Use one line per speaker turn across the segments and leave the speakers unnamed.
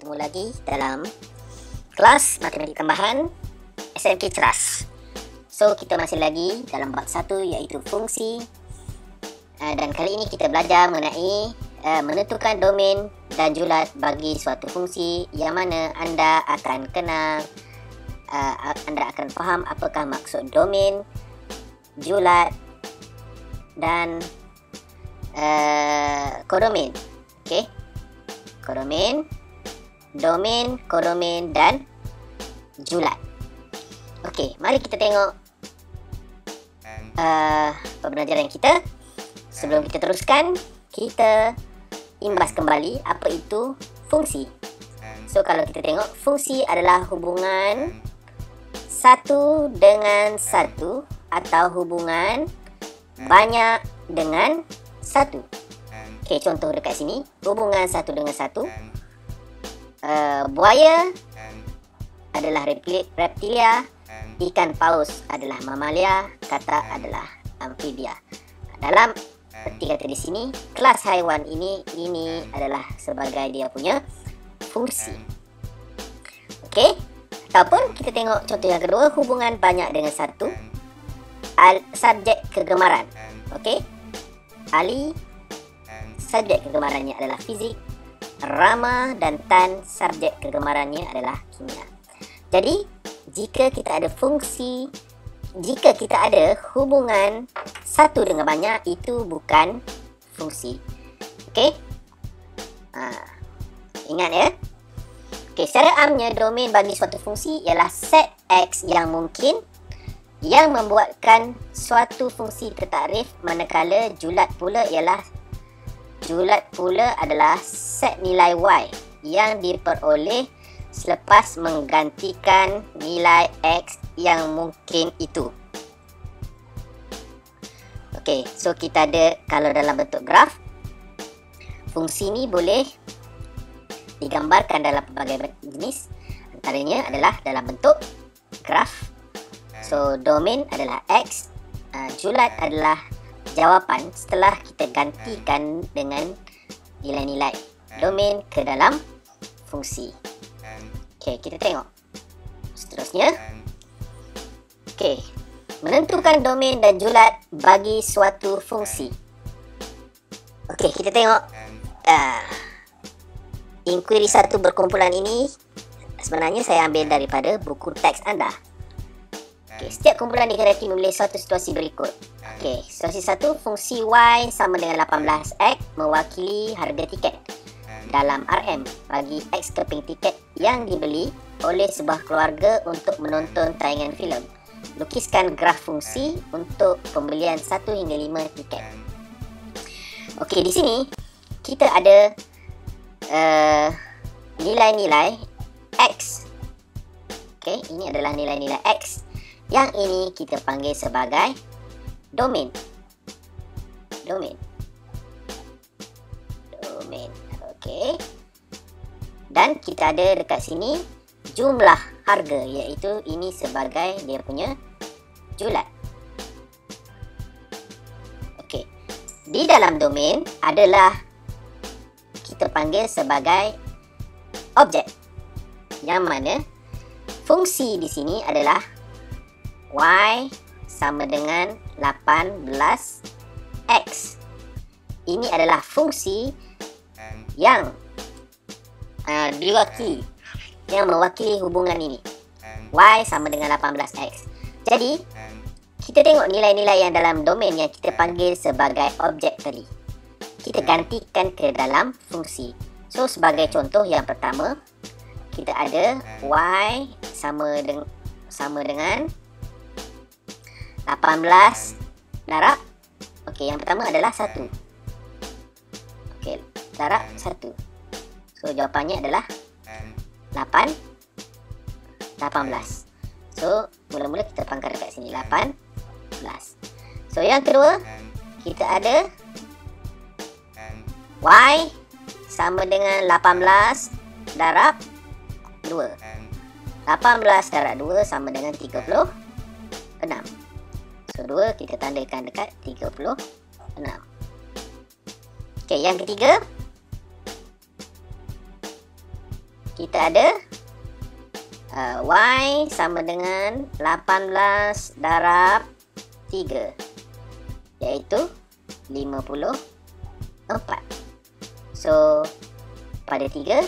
bertemu lagi dalam kelas matematik tambahan SMK Ceras. So, kita masih lagi dalam bab 1 iaitu fungsi. Dan kali ini kita belajar mengenai menentukan domain dan julat bagi suatu fungsi yang mana anda akan kenal, anda akan faham apakah maksud domain, julat dan kodomain. Okey. Kodomain, domain, kodomain dan julat. Okey, mari kita tengok pembelajaran kita. Sebelum kita teruskan, kita imbas kembali apa itu fungsi. So, kalau kita tengok, fungsi adalah hubungan satu dengan satu atau hubungan banyak dengan satu. Okey, contoh dekat sini, hubungan satu dengan satu. Buaya adalah reptilia, ikan paus adalah mamalia, katak adalah amfibia. Dalam peti kata di sini, kelas haiwan ini adalah sebagai dia punya fungsi. Okey, ataupun kita tengok contoh yang kedua, hubungan banyak dengan satu, subjek kegemaran. Okey, Ali subjek kegemarannya adalah fizik, Rama dan Tan subjek kegemarannya adalah kimia. Jadi, jika kita ada fungsi, jika kita ada hubungan satu dengan banyak, itu bukan fungsi. Okey? Ingat ya? Okey, secara amnya domain bagi suatu fungsi ialah set X yang mungkin yang membuatkan suatu fungsi tertakrif, manakala julat pula adalah set nilai Y yang diperoleh selepas menggantikan nilai X yang mungkin itu. Okey, so kita ada, kalau dalam bentuk graf, fungsi ni boleh digambarkan dalam pelbagai jenis. Antaranya adalah dalam bentuk graf. So, domain adalah X, julat adalah jawapan setelah kita gantikan dengan nilai-nilai domain ke dalam fungsi. Okey, kita tengok seterusnya. Okey, menentukan domain dan julat bagi suatu fungsi. Okey, kita tengok inquiry 1 berkumpulan ini sebenarnya saya ambil daripada buku teks anda. Okey, setiap kumpulan dikendaki memilih suatu situasi berikut. Okey, situasi 1, fungsi Y sama dengan 18X mewakili harga tiket dalam RM bagi X keping tiket yang dibeli oleh sebuah keluarga untuk menonton tayangan filem. Lukiskan graf fungsi untuk pembelian 1 hingga 5 tiket. Okey, di sini kita ada nilai-nilai X. Okey, ini adalah nilai-nilai X. Yang ini kita panggil sebagai domain. Domain. Okey. Dan kita ada dekat sini jumlah harga, iaitu ini sebagai dia punya julat. Okey. Di dalam domain adalah kita panggil sebagai objek, yang mana fungsi di sini adalah Y sama dengan 18X. Ini adalah fungsi yang diwakili, yang mewakili hubungan ini. Y sama dengan 18X. Jadi, kita tengok nilai-nilai yang dalam domain yang kita panggil sebagai objek tadi, kita gantikan ke dalam fungsi. So, sebagai contoh yang pertama, kita ada Y sama dengan 18 darab. Okey, yang pertama adalah 1. Okey, darab 1. So, jawapannya adalah 18. So, mula-mula kita pangkal dekat sini 18. So, yang kedua, kita ada Y sama dengan 18 darab 2. 18 darab 2 sama dengan 36. So, 2 kita tandakan dekat 36. Okey, yang ketiga, kita ada Y sama dengan 18 darab 3, iaitu 54. So pada 3,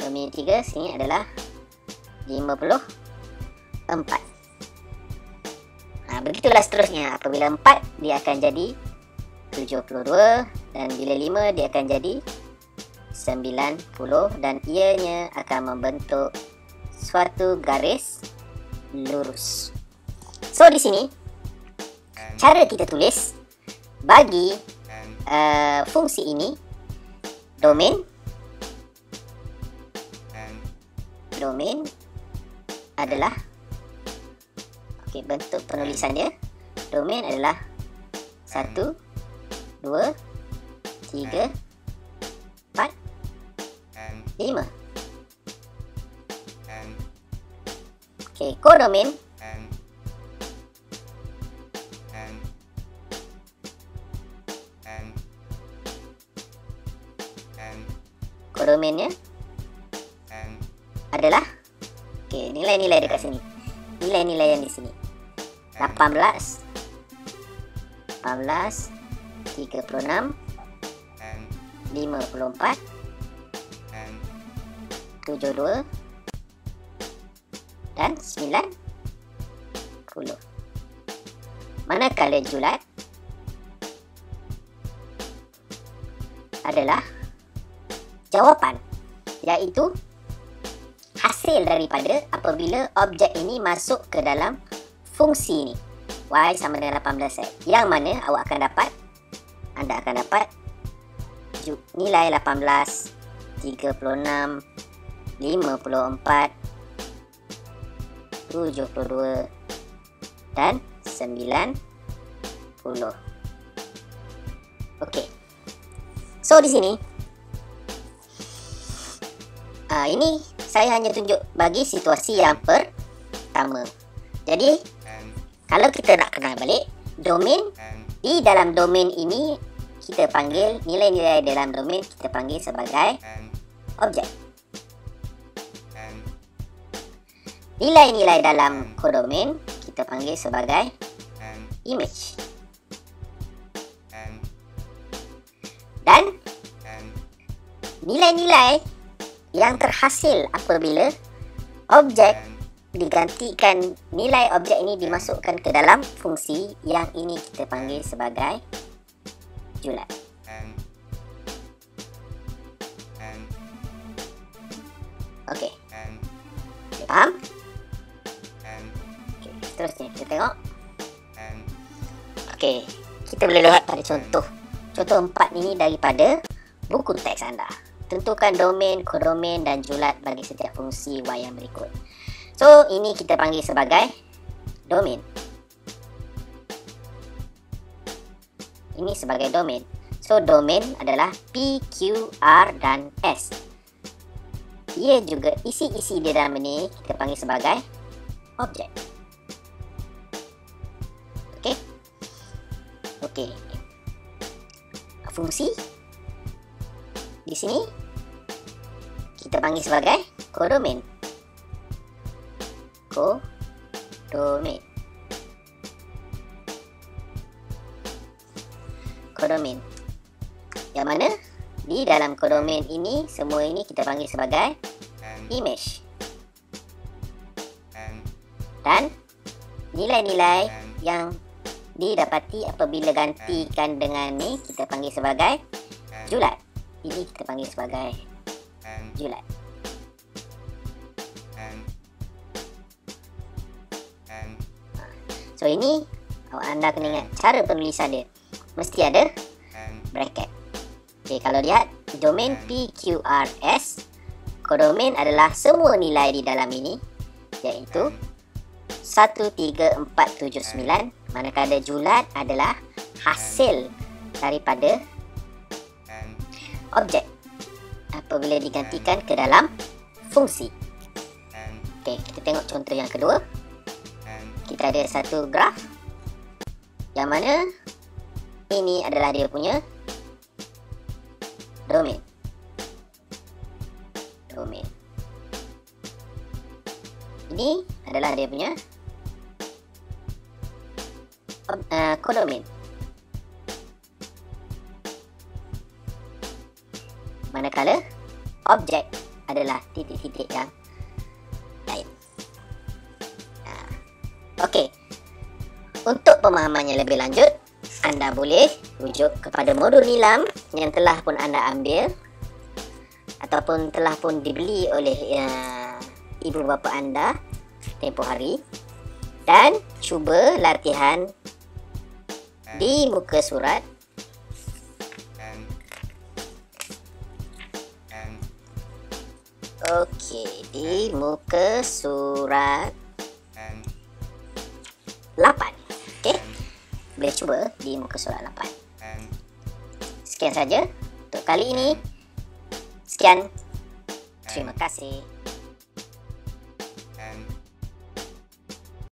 domain 3 sini adalah 54. Begitulah seterusnya. Apabila 4, dia akan jadi 72, dan bila 5 dia akan jadi 90, dan ianya akan membentuk suatu garis lurus. So di sini cara kita tulis bagi fungsi ini, domain adalah, bentuk penulisan dia, domain adalah 1, 2, 3, 4, 5. Kodomain kodomainnya adalah nilai-nilai dekat sini. Nilai-nilai yang di sini 18, 36, 54, 72, dan 90. Manakala julat adalah jawapan, iaitu hasil daripada apabila objek ini masuk ke dalam fungsi ini. Y sama dengan 18Z, yang mana anda akan dapat nilai 18, 36, 54, 72, dan 90. Okey. So di sini ini saya hanya tunjuk bagi situasi yang pertama. Jadi kalau kita nak kenal balik domain, di dalam domain ini kita panggil nilai-nilai dalam domain kita panggil sebagai objek. Nilai-nilai dalam kodomain kita panggil sebagai image. Dan nilai-nilai yang terhasil apabila objek digantikan, nilai objek ini dimasukkan ke dalam fungsi yang ini kita panggil sebagai julat. Okey. Faham? Okey, seterusnya kita tengok. Okey, kita boleh lihat pada contoh 4 ini daripada buku teks anda. Tentukan domain, kodomain dan julat bagi setiap fungsi Y yang berikut. So, ini kita panggil sebagai domain. Ini sebagai domain. So, domain adalah P, Q, R dan S. Ia juga isi-isi di dalam ini kita panggil sebagai objek. Okey. Okey. Fungsi di sini kita panggil sebagai kodomain. Kodomain. Yang mana di dalam kodomain ini semua ini kita panggil sebagai image. Dan nilai-nilai yang didapati apabila gantikan dengan ni kita panggil sebagai julat. Ini kita panggil sebagai julat. So ini anda kena ingat cara penulisan dia mesti ada bracket. Okey, kalau lihat domain P, Q, R, S, kodomain adalah semua nilai di dalam ini, iaitu 13479, manakala julat adalah hasil daripada objek apabila digantikan ke dalam fungsi. Okey, kita tengok contoh yang kedua. Kita ada satu graf yang mana ini adalah dia punya domain. domain. Ini adalah dia punya kodomain. Manakala objek adalah titik-titik yang lain. Okey. Untuk pemahamannya lebih lanjut, anda boleh rujuk kepada modul Nilam yang telah pun anda ambil ataupun telah pun dibeli oleh ibu bapa anda tempoh hari, dan cuba latihan di muka surat di muka surat 8. Boleh cuba di muka surat 8. Sekian saja untuk kali ini. Sekian. Terima kasih.